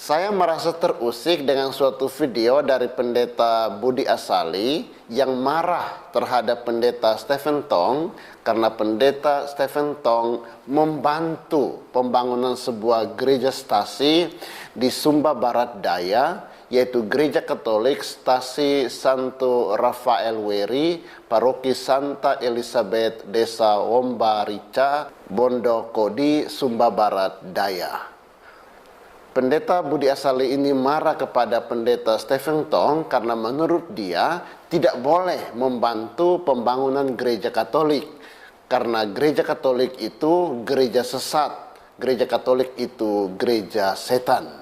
Saya merasa terusik dengan suatu video dari pendeta Budi Asali yang marah terhadap pendeta Stephen Tong karena pendeta Stephen Tong membantu pembangunan sebuah gereja stasi di Sumba Barat Daya, yaitu Gereja Katolik Stasi Santo Rafael Weri, Paroki Santa Elizabeth, Desa Womba Rica, Bondo Kodi, Sumba Barat Daya. Pendeta Budi Asali ini marah kepada pendeta Stephen Tong karena menurut dia tidak boleh membantu pembangunan gereja Katolik. Karena gereja Katolik itu gereja sesat, gereja Katolik itu gereja setan.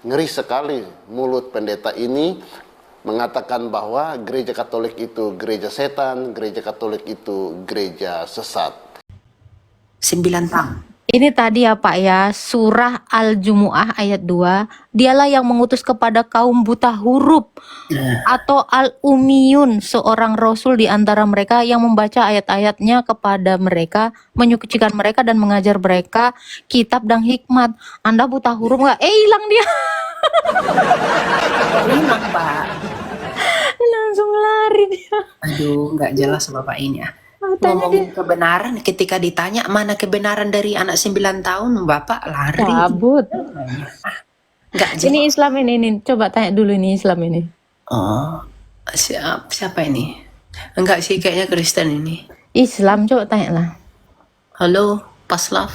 Ngeri sekali mulut pendeta ini mengatakan bahwa gereja Katolik itu gereja setan, gereja Katolik itu gereja sesat. 9 tahun. Ini tadi ya Pak ya, surah Al-Jumu'ah ayat 2, dialah yang mengutus kepada kaum buta huruf atau Al-Umiyun, seorang rasul di antara mereka yang membaca ayat-ayatnya kepada mereka, menyucikan mereka dan mengajar mereka kitab dan hikmat. Anda buta huruf nggak? Hilang dia. Hilang, Pak. Langsung lari dia. Aduh, nggak jelas Bapak ini ya. Tanya dia. Ngomong kebenaran, ketika ditanya mana kebenaran dari anak 9 tahun, Bapak lari. Cabut. Nggak jelas. Ini Islam ini. Coba tanya dulu ini Islam ini. Oh, siapa ini? Enggak sih, kayaknya Kristen ini. Islam, coba tanya lah. Halo, Paslav.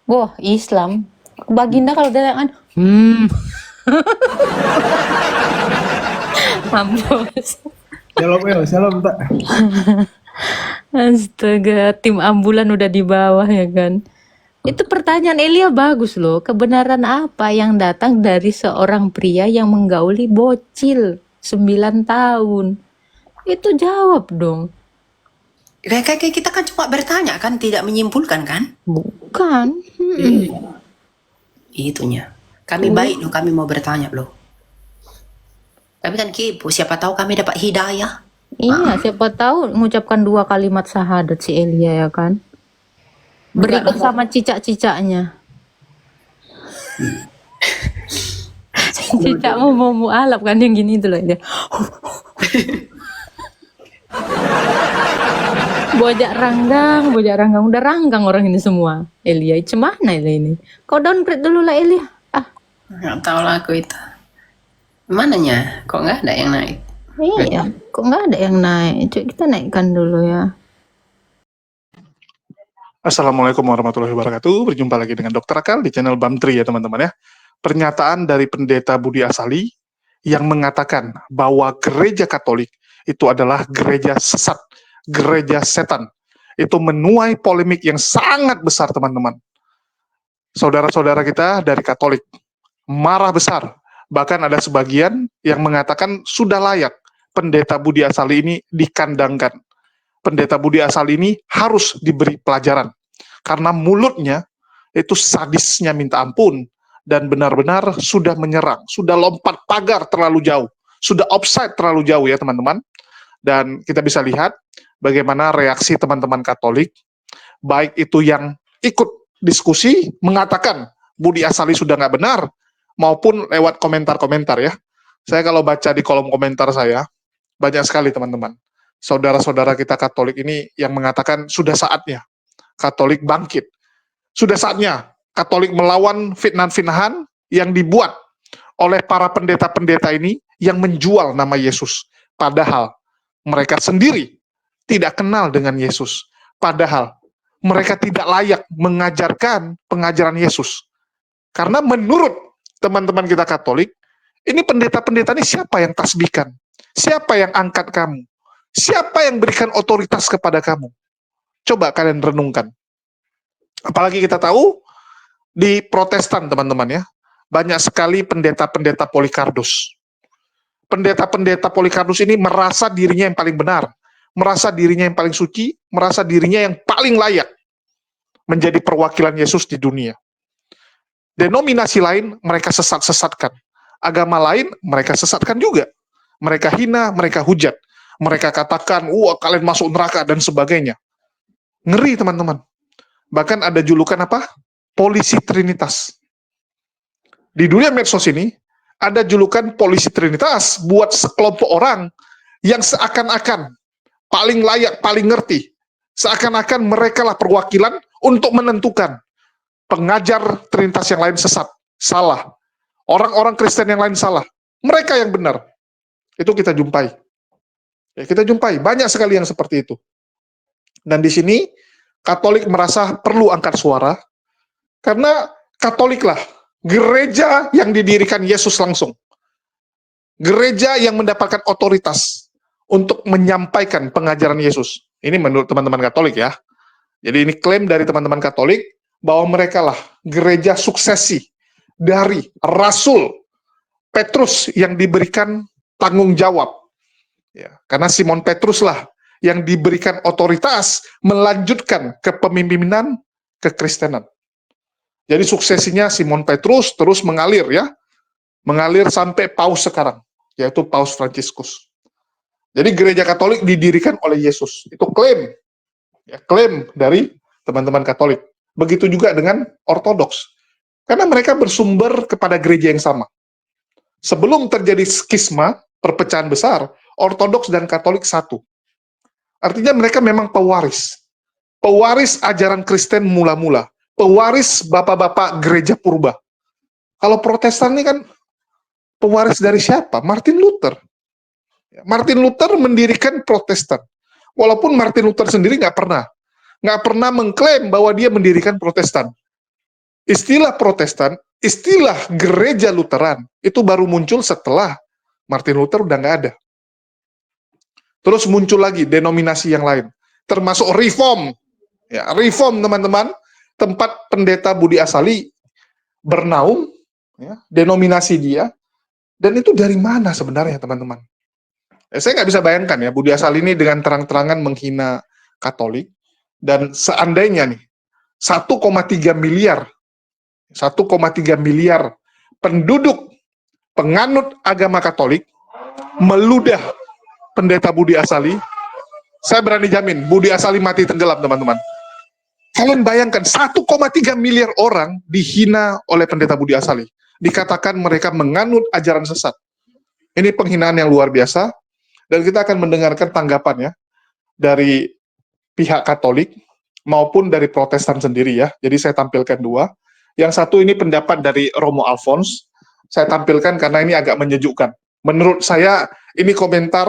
Wah, Islam. Baginda kalau dia kan, mampus. Shalom, tak. Astaga, tim ambulan udah di bawah ya kan. Itu pertanyaan Elia bagus loh. Kebenaran apa yang datang dari seorang pria yang menggauli bocil 9 tahun? Itu jawab dong. Kayak kita kan cuma bertanya kan, tidak menyimpulkan kan? Bukan. Itunya. Kami baik loh, kami mau bertanya loh. Kami kan kepo, siapa tahu kami dapat hidayah. Iya, siapa tahu mengucapkan 2 kalimat syahadat si Elia ya kan. Berikut sama cicak-cicaknya. Cicakmu mau mualaf kan yang gini itu loh dia. Bojak ranggang, udah ranggang orang ini semua. Elia, cemana Elia ini? Kau downgrade dulu lah Elia. Nggak tahu lah aku itu. Mananya? Kok nggak ada yang naik? Iya, kok nggak ada yang naik? Coba kita naikkan dulu ya. Assalamualaikum warahmatullahi wabarakatuh. Berjumpa lagi dengan Dr. Akal di channel BAM3 ya teman-teman ya. Pernyataan dari pendeta Budi Asali yang mengatakan bahwa gereja Katolik itu adalah gereja sesat, gereja setan. Itu menuai polemik yang sangat besar teman-teman. Saudara-saudara kita dari Katolik marah besar. Bahkan ada sebagian yang mengatakan sudah layak pendeta Budi Asali ini dikandangkan. Pendeta Budi Asali ini harus diberi pelajaran. Karena mulutnya itu sadisnya minta ampun. Dan benar-benar sudah menyerang. Sudah lompat pagar terlalu jauh. Sudah offside terlalu jauh ya teman-teman. Dan kita bisa lihat bagaimana reaksi teman-teman Katolik. Baik itu yang ikut diskusi mengatakan Budi Asali sudah nggak benar. Maupun lewat komentar-komentar ya. Saya kalau baca di kolom komentar saya, banyak sekali teman-teman. Saudara-saudara kita Katolik ini yang mengatakan sudah saatnya Katolik bangkit. Sudah saatnya Katolik melawan fitnah-fitnahan yang dibuat oleh para pendeta-pendeta ini yang menjual nama Yesus. Padahal mereka sendiri tidak kenal dengan Yesus. Padahal mereka tidak layak mengajarkan pengajaran Yesus. Karena menurut teman-teman kita Katolik, ini pendeta-pendeta ini siapa yang tasbihkan? Siapa yang angkat kamu? Siapa yang berikan otoritas kepada kamu? Coba kalian renungkan. Apalagi kita tahu, di Protestan teman-teman ya, banyak sekali pendeta-pendeta Polikardus. Pendeta-pendeta Polikardus ini merasa dirinya yang paling benar, merasa dirinya yang paling suci, merasa dirinya yang paling layak menjadi perwakilan Yesus di dunia. Denominasi lain mereka sesat-sesatkan. Agama lain mereka sesatkan juga. Mereka hina, mereka hujat. Mereka katakan, wah kalian masuk neraka dan sebagainya. Ngeri teman-teman. Bahkan ada julukan apa? polisi Trinitas. Di dunia medsos ini, ada julukan polisi Trinitas buat sekelompok orang yang seakan-akan paling layak, paling ngerti. Seakan-akan mereka lah perwakilan untuk menentukan pengajar Trinitas yang lain sesat, salah. Orang-orang Kristen yang lain salah. Mereka yang benar. Itu kita jumpai. Ya, kita jumpai banyak sekali yang seperti itu. Dan di sini Katolik merasa perlu angkat suara karena Katolik lah gereja yang didirikan Yesus langsung. Gereja yang mendapatkan otoritas untuk menyampaikan pengajaran Yesus. Ini menurut teman-teman Katolik ya. Jadi ini klaim dari teman-teman Katolik bahwa mereka lah gereja suksesi dari Rasul Petrus yang diberikan tanggung jawab. Ya, karena Simon Petrus lah yang diberikan otoritas melanjutkan kepemimpinan kekristenan. Jadi suksesinya Simon Petrus terus mengalir ya. Mengalir sampai paus sekarang, yaitu Paus Fransiskus. Jadi gereja Katolik didirikan oleh Yesus. Itu klaim. Ya, klaim dari teman-teman Katolik. Begitu juga dengan Ortodoks. Karena mereka bersumber kepada gereja yang sama. Sebelum terjadi skisma, perpecahan besar, Ortodoks dan Katolik satu. Artinya mereka memang pewaris. Pewaris ajaran Kristen mula-mula. Pewaris bapak-bapak gereja purba. Kalau Protestan ini kan pewaris dari siapa? Martin Luther. Martin Luther mendirikan Protestan. Walaupun Martin Luther sendiri nggak pernah mengklaim bahwa dia mendirikan Protestan. Istilah Protestan, istilah gereja Lutheran, itu baru muncul setelah Martin Luther udah nggak ada. Terus muncul lagi denominasi yang lain, termasuk Reform. Ya, Reform teman-teman, tempat pendeta Budi Asali bernaung, ya, denominasi dia, dan itu dari mana sebenarnya teman-teman? Saya nggak bisa bayangkan ya, Budi Asali ini dengan terang-terangan menghina Katolik, dan seandainya nih, 1,3 miliar penduduk penganut agama Katolik meludah pendeta Budi Asali, saya berani jamin Budi Asali mati tenggelam teman-teman. Kalian bayangkan 1,3 miliar orang dihina oleh pendeta Budi Asali, dikatakan mereka menganut ajaran sesat. Ini penghinaan yang luar biasa, dan kita akan mendengarkan tanggapannya dari pihak Katolik maupun dari Protestan sendiri ya. Jadi saya tampilkan dua. Yang satu ini pendapat dari Romo Alphonse. Saya tampilkan karena ini agak menyejukkan. Menurut saya ini komentar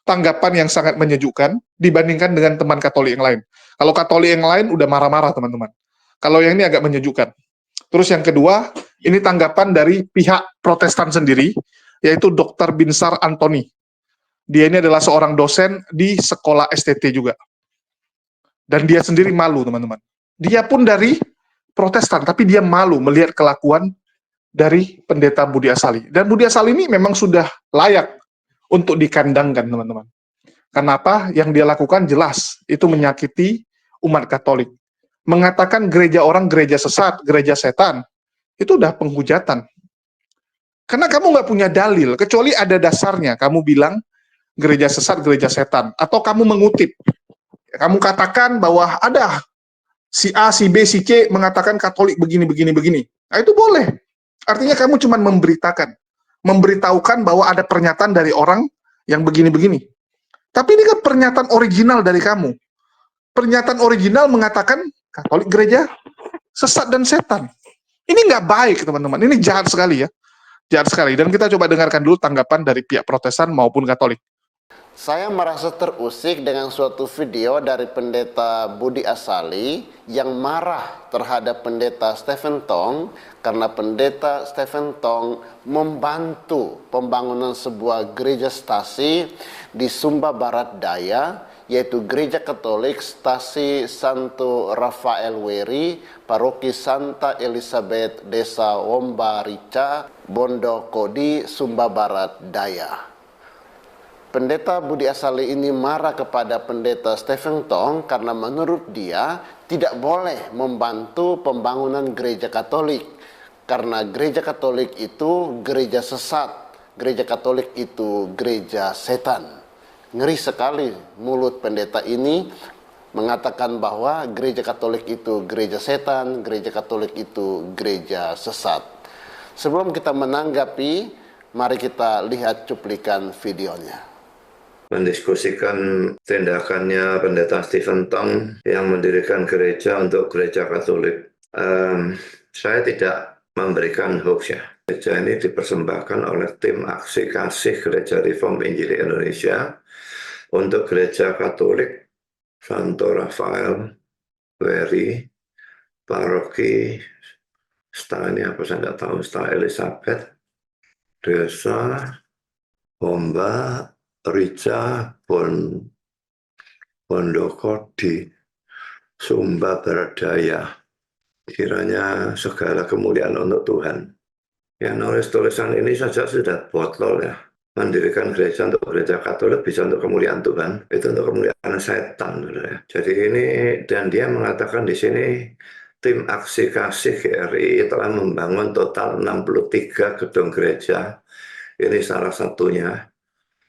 tanggapan yang sangat menyejukkan dibandingkan dengan teman Katolik yang lain. Kalau Katolik yang lain udah marah-marah teman-teman. Kalau yang ini agak menyejukkan. Terus yang kedua, ini tanggapan dari pihak Protestan sendiri, yaitu Dr. Binsar Anthony. Dia ini adalah seorang dosen di sekolah STT juga. Dan dia sendiri malu teman-teman. Dia pun dari Protestan, tapi dia malu melihat kelakuan dari pendeta Budi Asali. Dan Budi Asali ini memang sudah layak untuk dikandangkan, teman-teman. Kenapa? Yang dia lakukan jelas, itu menyakiti umat Katolik. Mengatakan gereja orang gereja sesat, gereja setan, itu udah penghujatan. Karena kamu nggak punya dalil, kecuali ada dasarnya. Kamu bilang gereja sesat, gereja setan. Atau kamu mengutip. Kamu katakan bahwa ada si A, si B, si C mengatakan Katolik begini, begini, begini. Nah, itu boleh. Artinya kamu cuma memberitahukan bahwa ada pernyataan dari orang yang begini, begini. Tapi ini kan pernyataan original dari kamu. Pernyataan original mengatakan Katolik gereja sesat dan setan. Ini nggak baik, teman-teman. Ini jahat sekali ya. Jahat sekali. Dan kita coba dengarkan dulu tanggapan dari pihak Protestan maupun Katolik. Saya merasa terusik dengan suatu video dari pendeta Budi Asali yang marah terhadap pendeta Stephen Tong karena pendeta Stephen Tong membantu pembangunan sebuah gereja stasi di Sumba Barat Daya, yaitu Gereja Katolik Stasi Santo Rafael Weri, Paroki Santa Elizabeth, Desa Womba Rica, Bondo Kodi, Sumba Barat Daya. Pendeta Budi Asali ini marah kepada pendeta Stephen Tong karena menurut dia tidak boleh membantu pembangunan gereja Katolik. Karena gereja Katolik itu gereja sesat, gereja Katolik itu gereja setan. Ngeri sekali mulut pendeta ini mengatakan bahwa gereja Katolik itu gereja setan, gereja Katolik itu gereja sesat. Sebelum kita menanggapi, mari kita lihat cuplikan videonya. Mendiskusikan tindakannya Pendeta Stephen Tong yang mendirikan gereja untuk gereja Katolik. Saya tidak memberikan hoax ya. Gereja ini dipersembahkan oleh tim aksi kasih Gereja Reform Injili Indonesia untuk gereja Katolik Santo Rafael, Weri, Paroki, ini apa saya nggak tahu, Star Elizabeth, Desa, Homba, Rica, Pondoko di Sumba Baradaya. Kiranya segala kemuliaan untuk Tuhan. Ya, nulis tulisan ini saja sudah botol ya. Mendirikan gereja untuk gereja Katolik bisa untuk kemuliaan Tuhan, itu untuk kemuliaan setan. Ya. Jadi ini, dan dia mengatakan di sini tim aksi kasih GRI telah membangun total 63 gedung gereja. Ini salah satunya.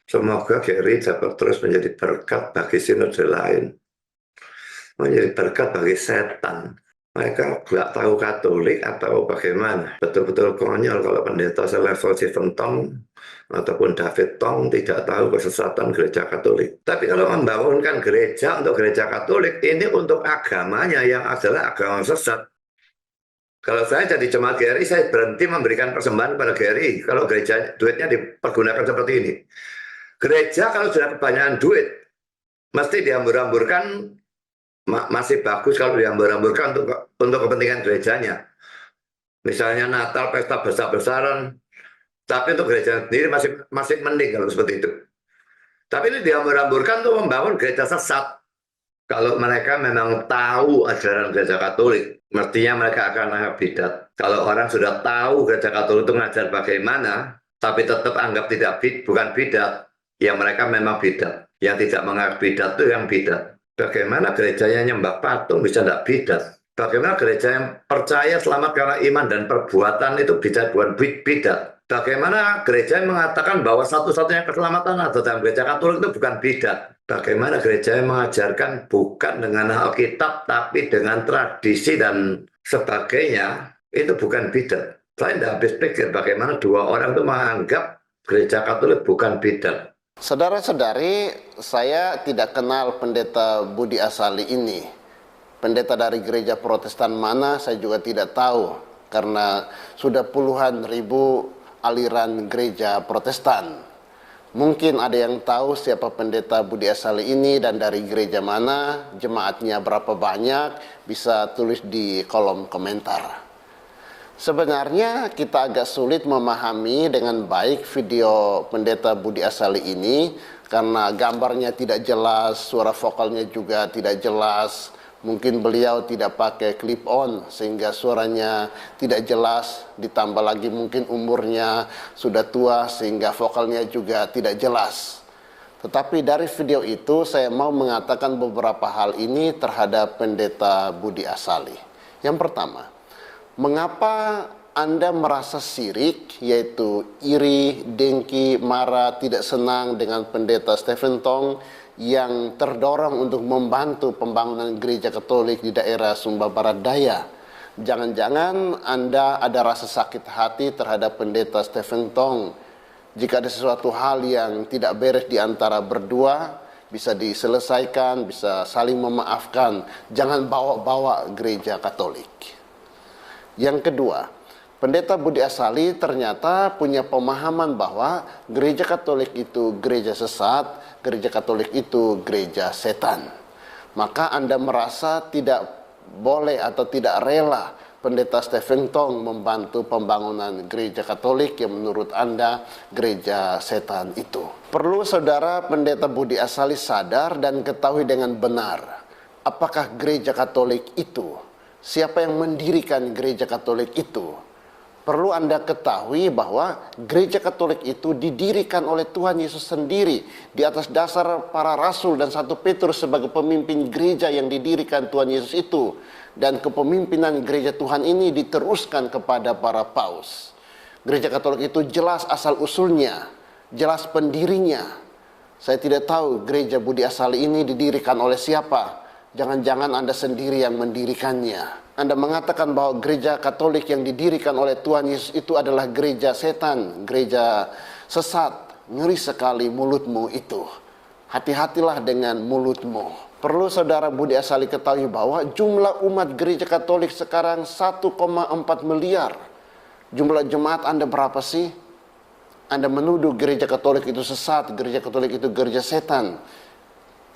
Semoga GRI dapat terus menjadi berkat bagi sinode lain. Menjadi berkat bagi setan. Mereka nggak tahu Katolik atau bagaimana. Betul-betul konyol kalau pendeta selevel Stephen Tong ataupun David Tong tidak tahu kesesatan gereja Katolik. Tapi kalau membangunkan gereja untuk gereja Katolik, ini untuk agamanya yang adalah agama sesat. Kalau saya jadi jemaat GRI, saya berhenti memberikan persembahan pada GRI. Kalau gereja duitnya dipergunakan seperti ini. Gereja kalau sudah kebanyakan duit, mesti dihambur-hamburkan, masih bagus kalau dihambur-hamburkan untuk kepentingan gerejanya. Misalnya Natal, pesta besar-besaran, tapi untuk gereja sendiri masih mending kalau seperti itu. Tapi ini dihambur-hamburkan untuk membangun gereja sesat. Kalau mereka memang tahu ajaran gereja Katolik, mestinya mereka akan anggap bidat. Kalau orang sudah tahu gereja Katolik itu ngajar bagaimana, tapi tetap anggap bukan bidat, ya mereka memang bidat. Yang tidak menganggap bidat itu yang bidat. Bagaimana gerejanya nyembah patung bisa tidak bidat? Bagaimana gereja yang percaya selamat karena iman dan perbuatan itu bisa bukan bidat? Bagaimana gereja yang mengatakan bahwa satu-satunya keselamatan ada dalam gereja Katolik itu bukan bidat? Bagaimana gereja yang mengajarkan bukan dengan Alkitab tapi dengan tradisi dan sebagainya, itu bukan bidat. Saya tidak habis pikir bagaimana dua orang itu menganggap gereja Katolik bukan bidat. Saudara-saudari, saya tidak kenal pendeta Budi Asali ini. Pendeta dari gereja Protestan mana saya juga tidak tahu, karena sudah puluhan ribu aliran gereja Protestan. Mungkin ada yang tahu siapa pendeta Budi Asali ini dan dari gereja mana, jemaatnya berapa banyak, bisa tulis di kolom komentar. Sebenarnya kita agak sulit memahami dengan baik video pendeta Budi Asali ini karena gambarnya tidak jelas, suara vokalnya juga tidak jelas. Mungkin beliau tidak pakai clip on sehingga suaranya tidak jelas, ditambah lagi mungkin umurnya sudah tua sehingga vokalnya juga tidak jelas. Tetapi dari video itu saya mau mengatakan beberapa hal ini terhadap pendeta Budi Asali. Yang pertama, mengapa Anda merasa sirik, yaitu iri, dengki, marah, tidak senang dengan pendeta Stephen Tong yang terdorong untuk membantu pembangunan gereja Katolik di daerah Sumba Barat Daya? Jangan-jangan Anda ada rasa sakit hati terhadap pendeta Stephen Tong. Jika ada sesuatu hal yang tidak beres di antara berdua, bisa diselesaikan, bisa saling memaafkan. Jangan bawa-bawa gereja Katolik. Yang kedua, pendeta Budi Asali ternyata punya pemahaman bahwa gereja Katolik itu gereja sesat, gereja Katolik itu gereja setan. Maka Anda merasa tidak boleh atau tidak rela pendeta Stephen Tong membantu pembangunan gereja Katolik yang menurut Anda gereja setan itu. Perlu saudara pendeta Budi Asali sadar dan ketahui dengan benar, apakah gereja Katolik itu, siapa yang mendirikan gereja Katolik itu. Perlu Anda ketahui bahwa gereja Katolik itu didirikan oleh Tuhan Yesus sendiri di atas dasar para rasul dan 1 Petrus sebagai pemimpin gereja yang didirikan Tuhan Yesus itu. Dan kepemimpinan gereja Tuhan ini diteruskan kepada para paus. Gereja Katolik itu jelas asal-usulnya, jelas pendirinya. Saya tidak tahu gereja Budi Asali ini didirikan oleh siapa. Jangan-jangan Anda sendiri yang mendirikannya. Anda mengatakan bahwa gereja Katolik yang didirikan oleh Tuhan Yesus itu adalah gereja setan, gereja sesat. Ngeri sekali mulutmu itu. Hati-hatilah dengan mulutmu. Perlu saudara Budi Asali ketahui bahwa jumlah umat gereja Katolik sekarang 1,4 miliar. Jumlah jemaat Anda berapa sih? Anda menuduh gereja Katolik itu sesat, gereja Katolik itu gereja setan.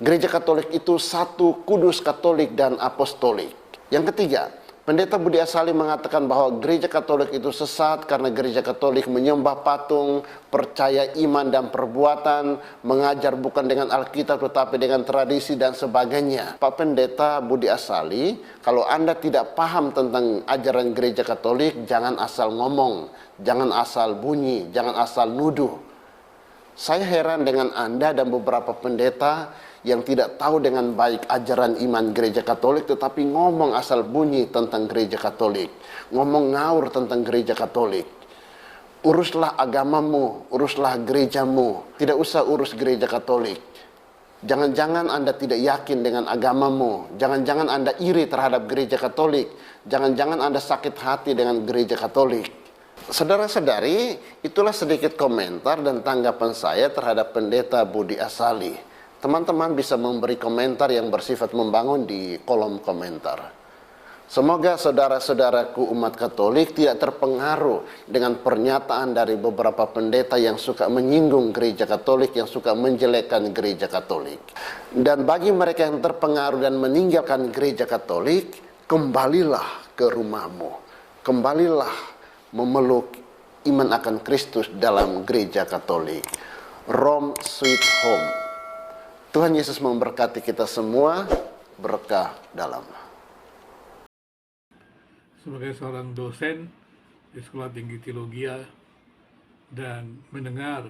Gereja Katolik itu satu, kudus, Katolik, dan apostolik. Yang ketiga, Pendeta Budi Asali mengatakan bahwa gereja Katolik itu sesat karena gereja Katolik menyembah patung, percaya iman dan perbuatan, mengajar bukan dengan Alkitab tetapi dengan tradisi dan sebagainya. Pak Pendeta Budi Asali, kalau Anda tidak paham tentang ajaran gereja Katolik, jangan asal ngomong, jangan asal bunyi, jangan asal nuduh. Saya heran dengan Anda dan beberapa pendeta yang tidak tahu dengan baik ajaran iman gereja Katolik, tetapi ngomong asal bunyi tentang gereja Katolik, ngomong ngawur tentang gereja Katolik. Uruslah agamamu, uruslah gerejamu, tidak usah urus gereja Katolik. Jangan-jangan Anda tidak yakin dengan agamamu, jangan-jangan Anda iri terhadap gereja Katolik, jangan-jangan Anda sakit hati dengan gereja Katolik. Saudara-saudari, itulah sedikit komentar dan tanggapan saya terhadap Pendeta Budi Asali. Teman-teman bisa memberi komentar yang bersifat membangun di kolom komentar. Semoga saudara-saudaraku umat Katolik tidak terpengaruh dengan pernyataan dari beberapa pendeta yang suka menyinggung gereja Katolik, yang suka menjelekkan gereja Katolik. Dan bagi mereka yang terpengaruh dan meninggalkan gereja Katolik, kembalilah ke rumahmu. Kembalilah memeluk iman akan Kristus dalam gereja Katolik. Rome sweet home. Tuhan Yesus memberkati kita semua, berkah dalam. Sebagai seorang dosen di Sekolah Tinggi Teologi dan mendengar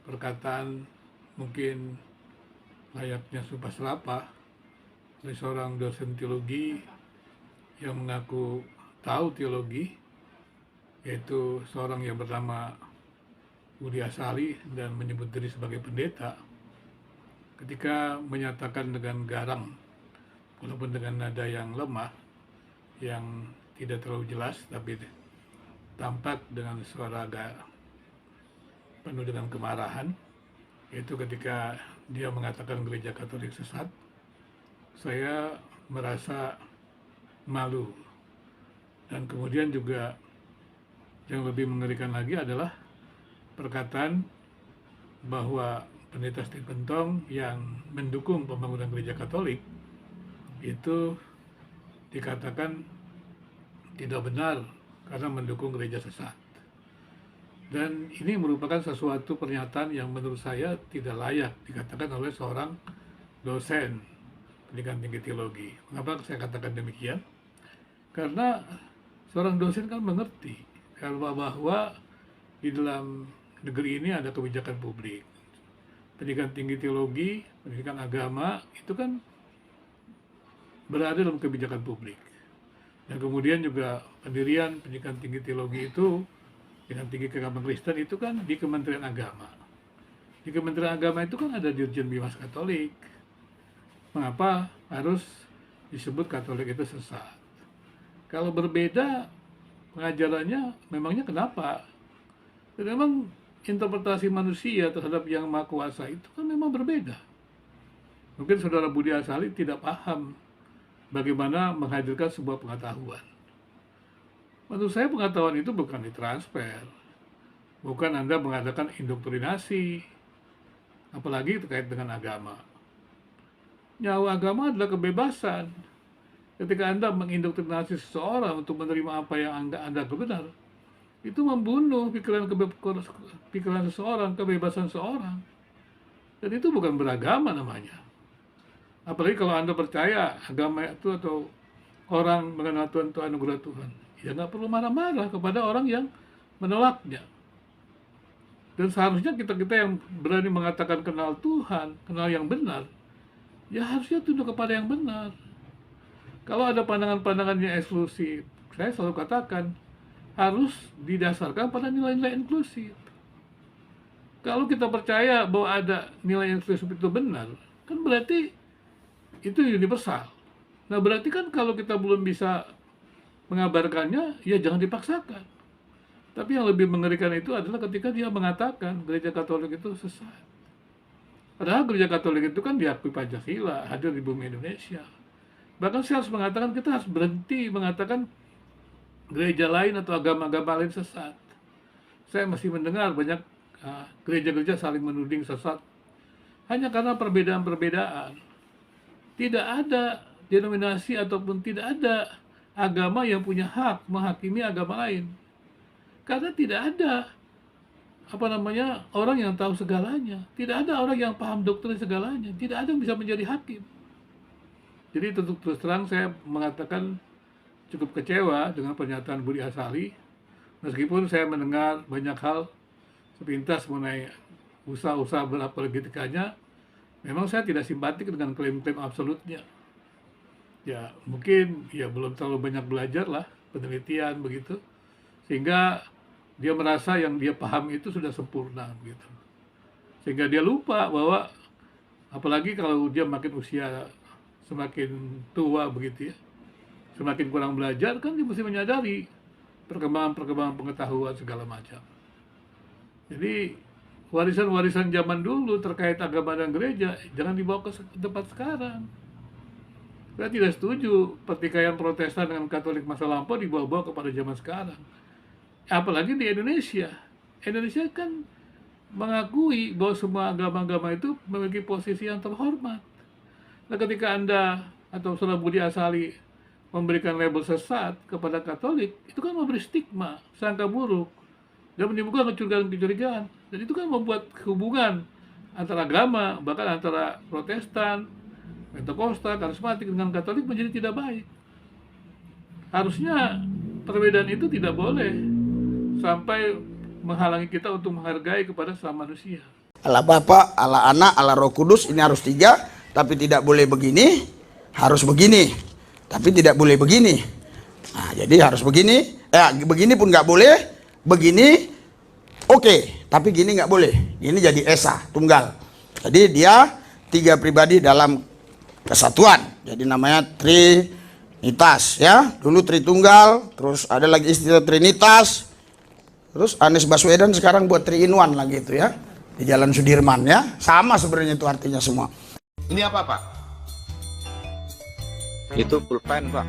perkataan mungkin layaknya sumpah serapah dari seorang dosen teologi yang mengaku tahu teologi, yaitu seorang yang bernama Budi Asali dan menyebut diri sebagai pendeta, ketika menyatakan dengan garang, walaupun dengan nada yang lemah, yang tidak terlalu jelas, tapi tampak dengan suara agak penuh dengan kemarahan, yaitu ketika dia mengatakan gereja Katolik sesat, saya merasa malu. Dan kemudian juga yang lebih mengerikan lagi adalah perkataan bahwa Pendeta Stephen Tong yang mendukung pembangunan gereja Katolik itu dikatakan tidak benar karena mendukung gereja sesat. Dan ini merupakan sesuatu pernyataan yang menurut saya tidak layak dikatakan oleh seorang dosen pendidikan tinggi teologi. Mengapa saya katakan demikian? Karena seorang dosen kan mengerti bahwa di dalam negeri ini ada kebijakan publik. Pendidikan tinggi teologi, pendidikan agama, itu kan berada dalam kebijakan publik. Dan kemudian juga pendirian pendidikan tinggi teologi itu dengan tinggi keagamaan Kristen itu kan di Kementerian Agama. Di Kementerian Agama itu kan ada Dirjen Bimas Katolik. Mengapa harus disebut Katolik itu sesat? Kalau berbeda pengajarannya, memangnya kenapa? Dan memang interpretasi manusia terhadap yang maha kuasa itu kan memang berbeda. Mungkin saudara Budi Asali tidak paham bagaimana menghadirkan sebuah pengetahuan. Menurut saya pengetahuan itu bukan ditransfer, bukan Anda mengadakan indoktrinasi, apalagi terkait dengan agama. Nyawa agama adalah kebebasan. Ketika Anda mengindoktrinasi seseorang untuk menerima apa yang Anda benar, itu membunuh pikiran seseorang, kebebasan seseorang. Dan itu bukan beragama namanya. Apalagi kalau Anda percaya agama itu atau orang mengenal Tuhan itu anugerah Tuhan, ya nggak perlu marah-marah kepada orang yang menolaknya. Dan seharusnya kita yang berani mengatakan kenal Tuhan, kenal yang benar, ya harusnya tunduk kepada yang benar. Kalau ada pandangan-pandangan yang eksklusif, saya selalu katakan, harus didasarkan pada nilai-nilai inklusif. Kalau kita percaya bahwa ada nilai inklusif itu benar, kan berarti itu universal. Nah berarti kan kalau kita belum bisa mengabarkannya, ya jangan dipaksakan. Tapi yang lebih mengerikan itu adalah ketika dia mengatakan gereja Katolik itu sesat. Padahal gereja Katolik itu kan diakui Pancasila, hadir di bumi Indonesia. Bahkan saya harus mengatakan, kita harus berhenti mengatakan gereja lain atau agama-agama lain sesat. Saya masih mendengar banyak gereja-gereja saling menuding sesat hanya karena perbedaan-perbedaan. Tidak ada denominasi ataupun tidak ada agama yang punya hak menghakimi agama lain. Karena tidak ada orang yang tahu segalanya. Tidak ada orang yang paham doktrin segalanya. Tidak ada yang bisa menjadi hakim. Jadi terus terang saya mengatakan cukup kecewa dengan pernyataan Budi Asali. Meskipun saya mendengar banyak hal sepintas mengenai usaha-usaha berapologetikanya, memang saya tidak simpatik dengan klaim-klaim absolutnya. Ya mungkin ya belum terlalu banyak belajar lah, penelitian begitu. Sehingga dia merasa yang dia paham itu sudah sempurna gitu. Sehingga dia lupa bahwa apalagi kalau dia makin usia semakin tua begitu ya, semakin kurang belajar, kan dia mesti menyadari perkembangan pengetahuan segala macam. Jadi warisan-warisan zaman dulu terkait agama dan gereja jangan dibawa ke tempat sekarang. Saya tidak setuju pertikaian Protestan dengan Katolik masa lampau dibawa-bawa kepada zaman sekarang. Apalagi di Indonesia. Indonesia kan mengakui bahwa semua agama-agama itu memiliki posisi yang terhormat. Nah ketika Anda atau Saudara Budi Asali memberikan label sesat kepada Katolik, itu kan memberi stigma, sangka buruk, dan menimbulkan kecurigaan-kecurigaan. Dan itu kan membuat hubungan antara agama, bahkan antara Protestan, Pentakosta, Karismatik dengan Katolik menjadi tidak baik. Harusnya perbedaan itu tidak boleh sampai menghalangi kita untuk menghargai kepada sesama manusia. Allah Bapa, Allah Anak, Allah Roh Kudus, ini harus 3, tapi tidak boleh begini, harus begini, tapi tidak boleh begini. Nah, jadi harus begini, begini pun nggak boleh, begini, oke, tapi gini nggak boleh. Ini jadi esa, tunggal. Jadi dia 3 pribadi dalam kesatuan. Jadi namanya Trinitas ya. Dulu Tritunggal, terus ada lagi istilah Trinitas. Terus Anies Baswedan sekarang buat 3-in-1 lagi itu ya. Di Jalan Sudirman ya. Sama sebenarnya itu artinya semua. Ini apa, Pak? Itu pulpen, Pak.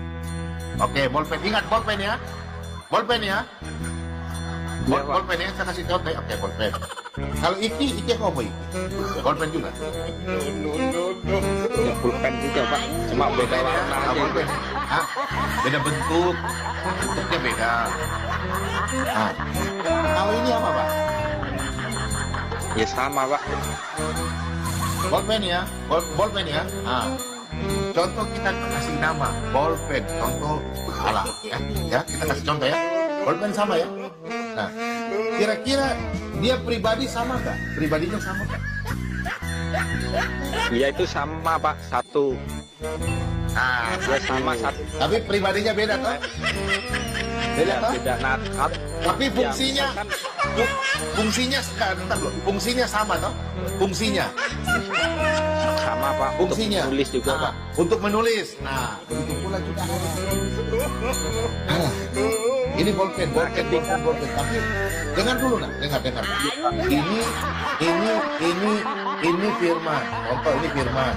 Oke, bolpen. Ingat bolpen ya. Bolpen ya. Ya, Pak. Bolpen ya, saya kasih contoh ya. Oke, bolpen. Kalau iki apa iki? Bolpen juga. Ini pulpen juga, Pak. Cuma beda warna aja. Bolpen. Hah? Beda bentuk. Bentuknya beda. Nah. Kalau ini apa, Pak? Ya sama, Pak. Bolpen ya. Bolpen ya. Nah. Contoh kita kasih nama bolpen. Contoh alam ya. Ya, kita kasih contoh ya. Bolpen sama ya. Nah, kira-kira dia pribadi sama nggak? Pribadinya sama nggak? Iya itu sama, Pak. Satu. Nah, Ya sama satu. tapi pribadinya beda toh? Beda toh? Beda nakat. Tapi fungsinya, fungsinya sekarang, fungsinya sama toh? Fungsinya Sama, Pak. Fungsinya. Untuk menulis juga, Nah, Pak. untuk menulis. Nah, begitu pula juga. Nah, ini bolpen. Tapi dengar dulu nak, dengar. Ini firman. Contoh ini firman.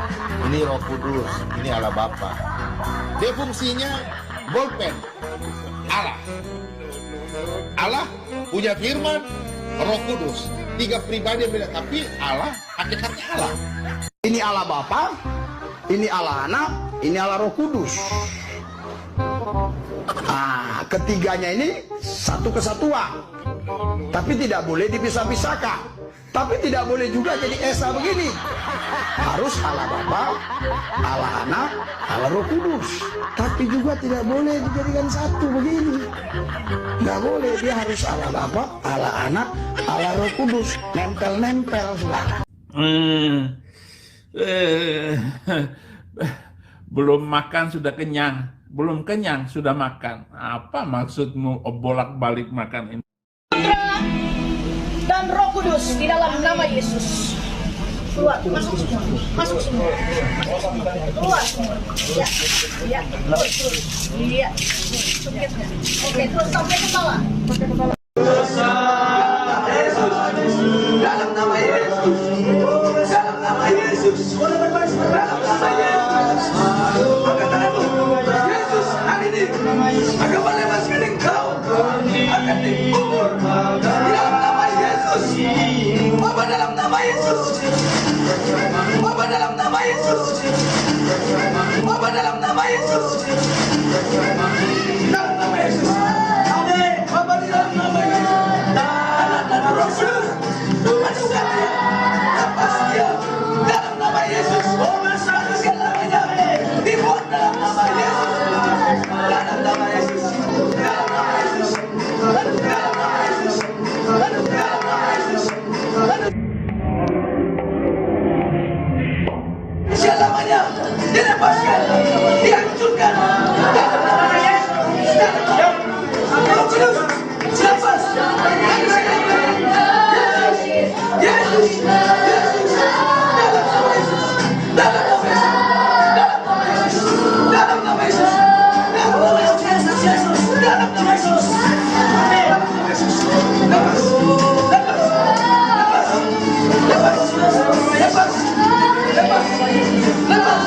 Ini Roh Kudus. Ini Allah Bapa. Dia fungsinya bolpen. Allah punya firman, Roh Kudus. 3 pribadi yang beda, tapi Allah hakikatnya Allah. Ini Allah Bapa, ini Allah Anak, ini Allah Roh Kudus. Nah, ketiganya ini satu kesatuan. Tapi tidak boleh dipisah-pisahkan. Tapi tidak boleh juga jadi esa begini. Harus Allah Bapa, Allah Anak, Allah Roh Kudus. Tapi juga tidak boleh dijadikan satu begini. Nggak boleh, dia harus Allah Bapa, Allah Anak, Allah Roh Kudus. Nempel-nempel sudah. Belum makan sudah kenyang, belum kenyang sudah makan. Apa maksudmu bolak-balik makan ini? Dan Roh Kudus di dalam nama Yesus. keluar, masuk semua, masuk semua, keluar semua, ya, iya, oke, terus sampai ke bawah. Dalam nama Yesus, dalam nama Yesus, dalam nama Yesus, angkat tanganmu. Yesus hari ini akan melepaskan engkau, akan dikubur dalam nama Yesus. Bapa dalam nama Yesus, Bapa dalam nama Yesus, Bapa dalam nama Yesus, dalam nama Yesus. Amin. Bapa dalam nama Yesus. Anak dan Roh Kudus, manusia lepas dia dalam nama Yesus. Segalanya dibuat dalam nama Yesus, dalam nama Yesus, dalam nama Yesus, dalam nama Yesus, dalam nama Yesus. Selamanya dilepaskan, dihancurkan dalam nama Yesus. Dalam nama Roh Kudus, lepas. Yesus, Yesus, dalam nama Yesus, dalam nama Yesus, dalam nama Yesus, dalam nama Yesus, dalam nama Yesus, dalam nama Yesus, lepas, lepas, lepas, lepas, lepas, lepas,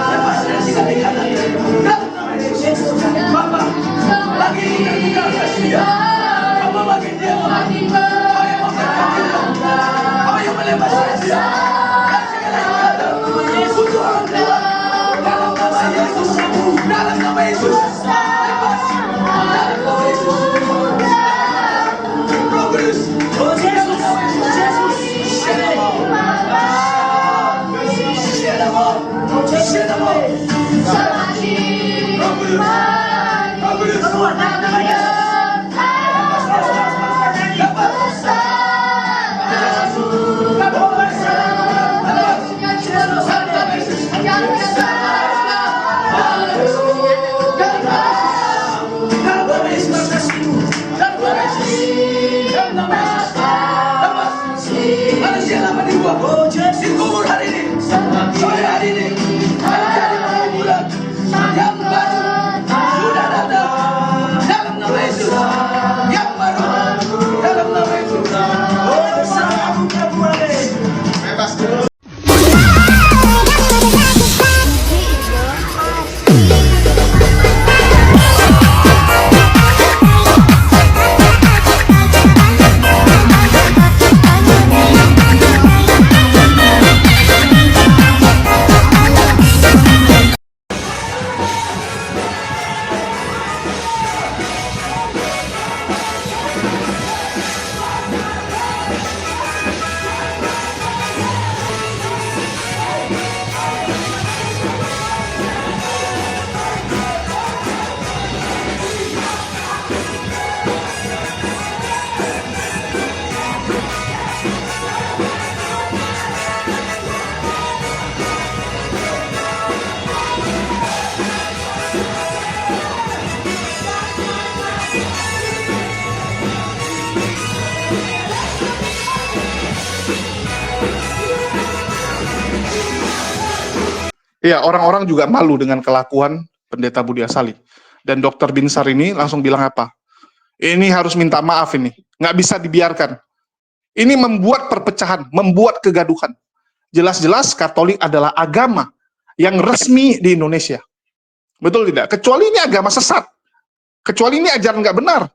lepas dari segala ikatan, dalam nama Yesus. Bapa, lagi terbuka kasih dia, Bapa bagi dia, yang melepaskan dia dari segala ikatan untuk orang keluar dalam nama Yesus, dalam nama Yesus, lepas dalam nama Yesus. Roh Kudus, Yesus, Yesus, Shalom, Shalom, Shalom, Roh Kudus, Roh Kudus, keluar dalam nama Yesus. Manusia lama dibuang, dikubur hari ini, sore hari ini, menjadi kuburan yang baru sudah datang dalam nama Yesus, yang baru dalam nama Yesus. Bebas. Ya, orang-orang juga malu dengan kelakuan Pendeta Budi Asali. Dan Dr. Binsar ini langsung bilang apa? Ini harus minta maaf ini. Nggak bisa dibiarkan. Ini membuat perpecahan, membuat kegaduhan. Jelas-jelas Katolik adalah agama yang resmi di Indonesia. Betul tidak? Kecuali ini agama sesat. Kecuali ini ajaran nggak benar.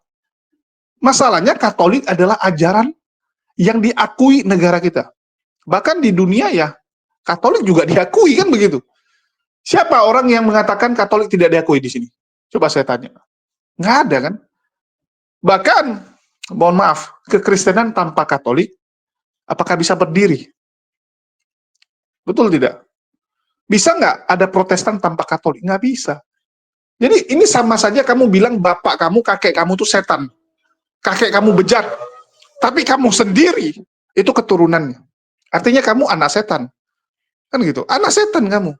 Masalahnya Katolik adalah ajaran yang diakui negara kita. Bahkan di dunia ya, Katolik juga diakui, kan begitu. Siapa orang yang mengatakan Katolik tidak diakui di sini? Coba saya tanya. Nggak ada kan? Bahkan, mohon maaf, kekristenan tanpa Katolik, apakah bisa berdiri? Betul tidak? Bisa nggak ada Protestan tanpa Katolik? Nggak bisa. Jadi ini sama saja kamu bilang bapak kamu, kakek kamu itu setan. Kakek kamu bejat. Tapi kamu sendiri, itu keturunannya. Artinya kamu anak setan. Kan gitu, anak setan kamu.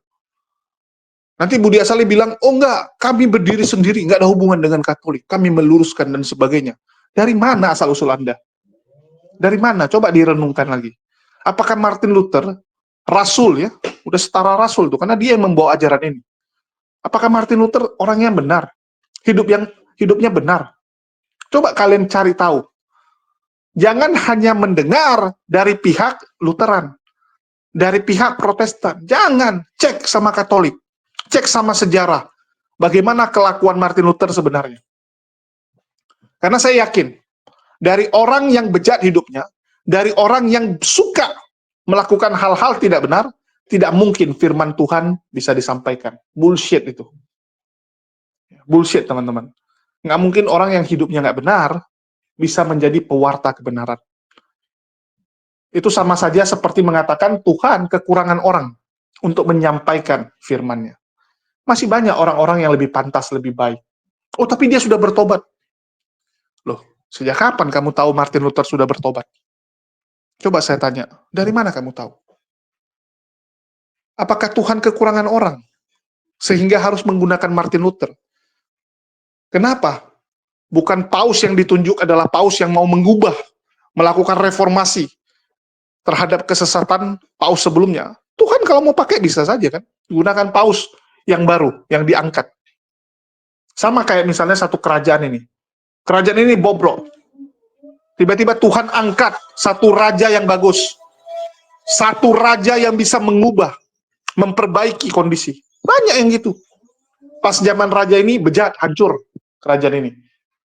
Nanti Budi Asali bilang, oh enggak, kami berdiri sendiri, enggak ada hubungan dengan Katolik, kami meluruskan dan sebagainya. Dari mana asal-usul Anda? Dari mana? Coba direnungkan lagi. Apakah Martin Luther, rasul ya, udah setara rasul tuh, karena dia yang membawa ajaran ini. Apakah Martin Luther orang yang benar? Hidupnya benar? Coba kalian cari tahu. Jangan hanya mendengar dari pihak Lutheran, dari pihak Protestan. Jangan, cek sama Katolik, cek sama sejarah. Bagaimana kelakuan Martin Luther sebenarnya. Karena saya yakin, dari orang yang bejat hidupnya, dari orang yang suka melakukan hal-hal tidak benar, tidak mungkin firman Tuhan bisa disampaikan. Bullshit itu. Bullshit, teman-teman. Nggak mungkin orang yang hidupnya nggak benar bisa menjadi pewarta kebenaran. Itu sama saja seperti mengatakan Tuhan kekurangan orang untuk menyampaikan firman-Nya. Masih banyak orang-orang yang lebih pantas, lebih baik. Oh, tapi dia sudah bertobat. Loh, sejak kapan kamu tahu Martin Luther sudah bertobat? Coba saya tanya, dari mana kamu tahu? Apakah Tuhan kekurangan orang sehingga harus menggunakan Martin Luther? Kenapa? Bukan paus yang ditunjuk adalah paus yang mau mengubah, melakukan reformasi terhadap kesesatan paus sebelumnya. Tuhan kalau mau pakai bisa saja kan, gunakan paus yang baru, yang diangkat. Sama kayak misalnya satu kerajaan ini. Kerajaan ini bobrok. Tiba-tiba Tuhan angkat satu raja yang bagus. Satu raja yang bisa mengubah, memperbaiki kondisi. Banyak yang gitu. Pas zaman raja ini bejat, hancur kerajaan ini.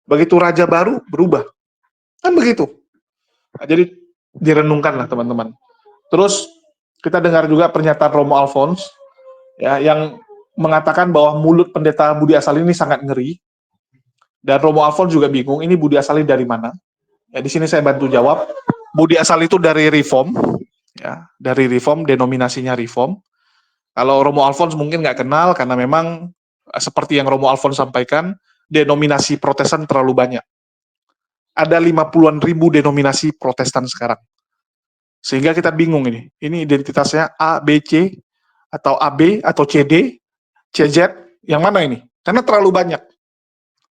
Begitu raja baru, berubah. Kan begitu. Nah, jadi direnungkanlah teman-teman. Terus kita dengar juga pernyataan Romo Alphonse ya, yang mengatakan bahwa mulut pendeta Budi Asali ini sangat ngeri. Dan Romo Alphonse juga bingung, ini Budi Asali dari mana? Ya, di sini saya bantu jawab. Budi Asali itu dari Reform, ya, dari Reform, denominasinya Reform. Kalau Romo Alphonse mungkin nggak kenal, karena memang seperti yang Romo Alphonse sampaikan, denominasi Protestan terlalu banyak. Ada 50-an ribu denominasi Protestan sekarang. Sehingga kita bingung ini. Ini identitasnya A, B, C, atau AB, atau CD, CZ, yang mana ini? Karena terlalu banyak.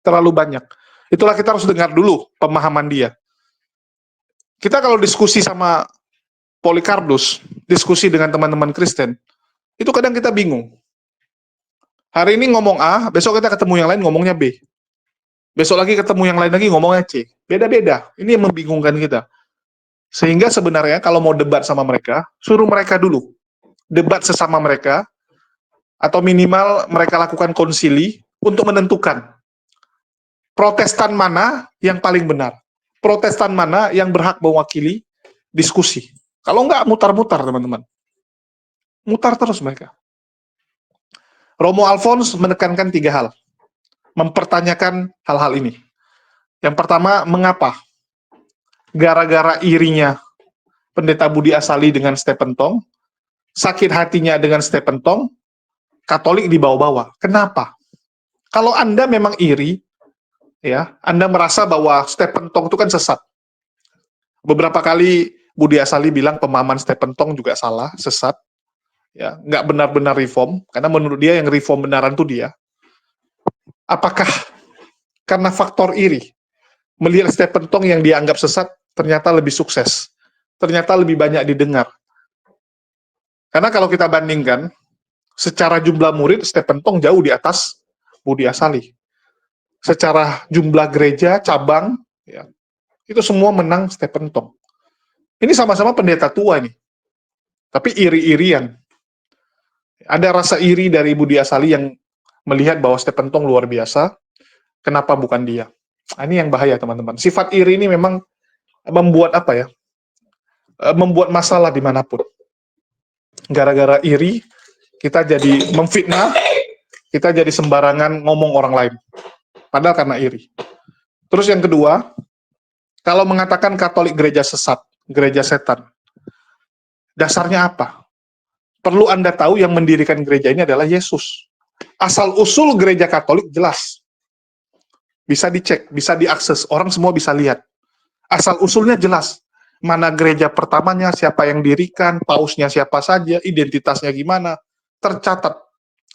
Terlalu banyak. Itulah kita harus dengar dulu pemahaman dia. Kita kalau diskusi sama Polycarpus, diskusi dengan teman-teman Kristen, itu kadang kita bingung. Hari ini ngomong A, besok kita ketemu yang lain ngomongnya B. Besok lagi ketemu yang lain lagi ngomongnya C. Beda-beda. Ini yang membingungkan kita. Sehingga sebenarnya kalau mau debat sama mereka, suruh mereka dulu. Debat sesama mereka, atau minimal mereka lakukan konsili untuk menentukan Protestan mana yang paling benar. Protestan mana yang berhak mewakili diskusi. Kalau enggak, mutar-mutar teman-teman. Mutar terus mereka. Romo Alphonse menekankan 3 hal. Mempertanyakan hal-hal ini. Yang pertama, mengapa? Gara-gara irinya pendeta Budi Asali dengan Stephen Tong, sakit hatinya dengan Stephen Tong, Katolik dibawa-bawa. Kenapa? Kalau Anda memang iri, ya, Anda merasa bahwa Stephen Tong itu kan sesat. Beberapa kali Budi Asali bilang pemahaman Stephen Tong juga salah, sesat. Ya, nggak benar-benar reform, karena menurut dia yang reform benaran itu dia. Apakah karena faktor iri, melihat Stephen Tong yang dianggap sesat, ternyata lebih sukses, ternyata lebih banyak didengar. Karena kalau kita bandingkan, secara jumlah murid, Stephen Tong jauh di atas Budi Asali. Secara jumlah gereja, cabang, ya, itu semua menang Stephen Tong. Ini sama-sama pendeta tua ini, tapi iri-irian. Ada rasa iri dari Budi Asali yang melihat bahwa Stephen Tong luar biasa, kenapa bukan dia? Nah, ini yang bahaya teman-teman. Sifat iri ini memang membuat apa ya? Membuat masalah dimanapun. Gara-gara iri, kita jadi memfitnah, kita jadi sembarangan ngomong orang lain. Padahal karena iri. Terus yang kedua, kalau mengatakan Katolik gereja sesat, gereja setan, dasarnya apa? Perlu Anda tahu yang mendirikan gereja ini adalah Yesus. Asal-usul gereja Katolik jelas. Bisa dicek, bisa diakses, orang semua bisa lihat. Asal-usulnya jelas. Mana gereja pertamanya, siapa yang dirikan, pausnya siapa saja, identitasnya gimana, tercatat.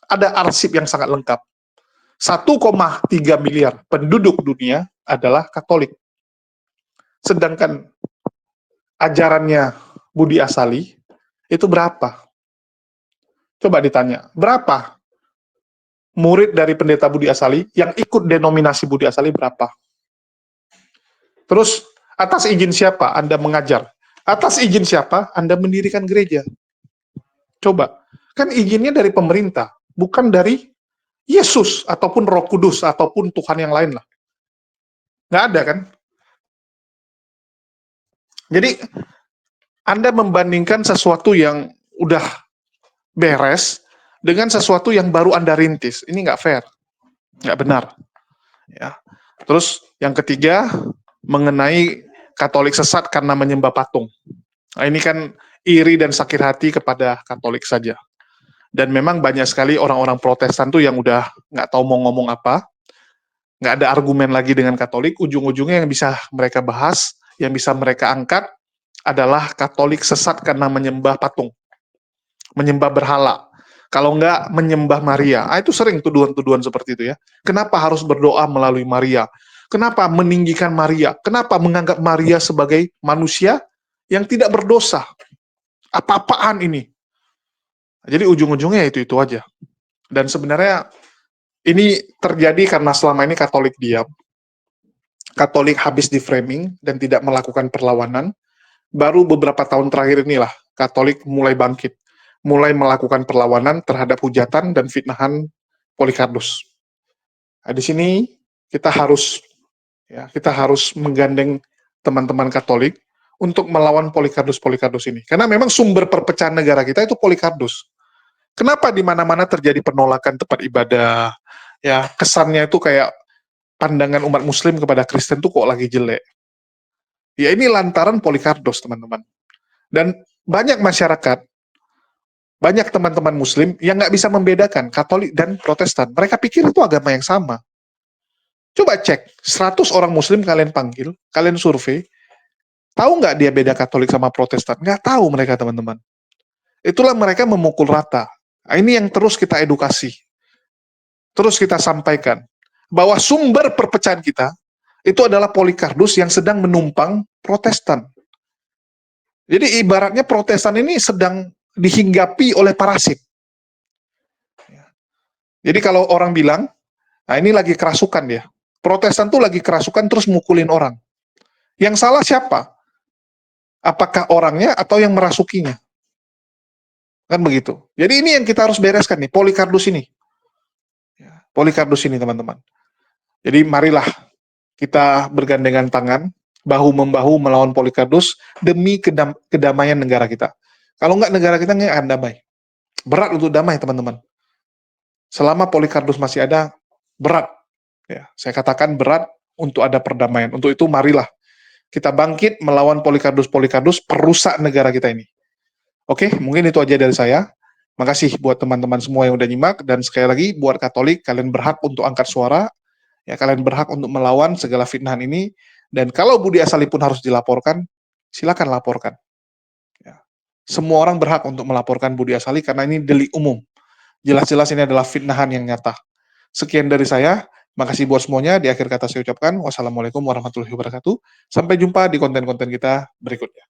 Ada arsip yang sangat lengkap. 1,3 miliar penduduk dunia adalah Katolik. Sedangkan ajarannya Budi Asali itu berapa? Coba ditanya, berapa murid dari pendeta Budi Asali yang ikut denominasi Budi Asali berapa? Terus, atas izin siapa Anda mengajar? Atas izin siapa Anda mendirikan gereja? Coba, kan izinnya dari pemerintah, bukan dari Yesus, ataupun Roh Kudus, ataupun Tuhan yang lain lah. Nggak ada kan? Jadi, Anda membandingkan sesuatu yang udah beres dengan sesuatu yang baru Anda rintis. Ini nggak fair, nggak benar. Ya. Terus yang ketiga, mengenai Katolik sesat karena menyembah patung. Nah, ini kan iri dan sakit hati kepada Katolik saja. Dan memang banyak sekali orang-orang Protestan tuh yang udah nggak tahu mau ngomong apa, nggak ada argumen lagi dengan Katolik, ujung-ujungnya yang bisa mereka bahas, yang bisa mereka angkat adalah Katolik sesat karena menyembah patung, menyembah berhala. Kalau nggak menyembah Maria, itu sering tuduhan-tuduhan seperti itu ya. Kenapa harus berdoa melalui Maria? Kenapa meninggikan Maria? Kenapa menganggap Maria sebagai manusia yang tidak berdosa? Apa-apaan ini? Jadi ujung-ujungnya itu aja. Dan sebenarnya ini terjadi karena selama ini Katolik diam. Katolik habis di framing dan tidak melakukan perlawanan. Baru beberapa tahun terakhir inilah Katolik mulai bangkit, mulai melakukan perlawanan terhadap hujatan dan fitnahan Polycarpus. Nah, di sini kita harus menggandeng teman-teman Katolik untuk melawan Polycarpus ini. Karena memang sumber perpecahan negara kita itu Polycarpus. Kenapa di mana-mana terjadi penolakan tempat ibadah? Ya, kesannya itu kayak pandangan umat Muslim kepada Kristen tuh kok lagi jelek. Ya ini lantaran Polycarpus, teman-teman. Dan banyak masyarakat, banyak teman-teman Muslim yang nggak bisa membedakan Katolik dan Protestan. Mereka pikir itu agama yang sama. Coba cek, 100 orang Muslim kalian panggil, kalian survei, tahu nggak dia beda Katolik sama Protestan? Nggak tahu mereka, teman-teman. Itulah mereka memukul rata. Nah, ini yang terus kita edukasi. Terus kita sampaikan. Bahwa sumber perpecahan kita, itu adalah Polycarpus yang sedang menumpang Protestan. Jadi ibaratnya Protestan ini sedang dihinggapi oleh parasit. Jadi kalau orang bilang, nah ini lagi kerasukan ya. Protestan tuh lagi kerasukan terus mukulin orang. Yang salah siapa? Apakah orangnya atau yang merasukinya? Kan begitu. Jadi ini yang kita harus bereskan nih, Polycarpus ini. Polycarpus ini, teman-teman. Jadi marilah kita bergandengan tangan, bahu-membahu melawan Polycarpus demi kedamaian negara kita. Kalau enggak, negara kita nggak akan damai. Berat untuk damai, teman-teman. Selama Polycarpus masih ada, berat. Ya, saya katakan berat untuk ada perdamaian. Untuk itu marilah kita bangkit melawan Polycarpus perusak negara kita ini. Oke, mungkin itu aja dari saya. Makasih buat teman-teman semua yang udah nyimak, dan sekali lagi buat Katolik, kalian berhak untuk angkat suara, ya kalian berhak untuk melawan segala fitnahan ini, dan kalau Budi Asali pun harus dilaporkan, silakan laporkan. Ya. Semua orang berhak untuk melaporkan Budi Asali karena ini delik umum. Jelas-jelas ini adalah fitnahan yang nyata. Sekian dari saya, makasih buat semuanya. Di akhir kata saya ucapkan, wassalamualaikum warahmatullahi wabarakatuh. Sampai jumpa di konten-konten kita berikutnya.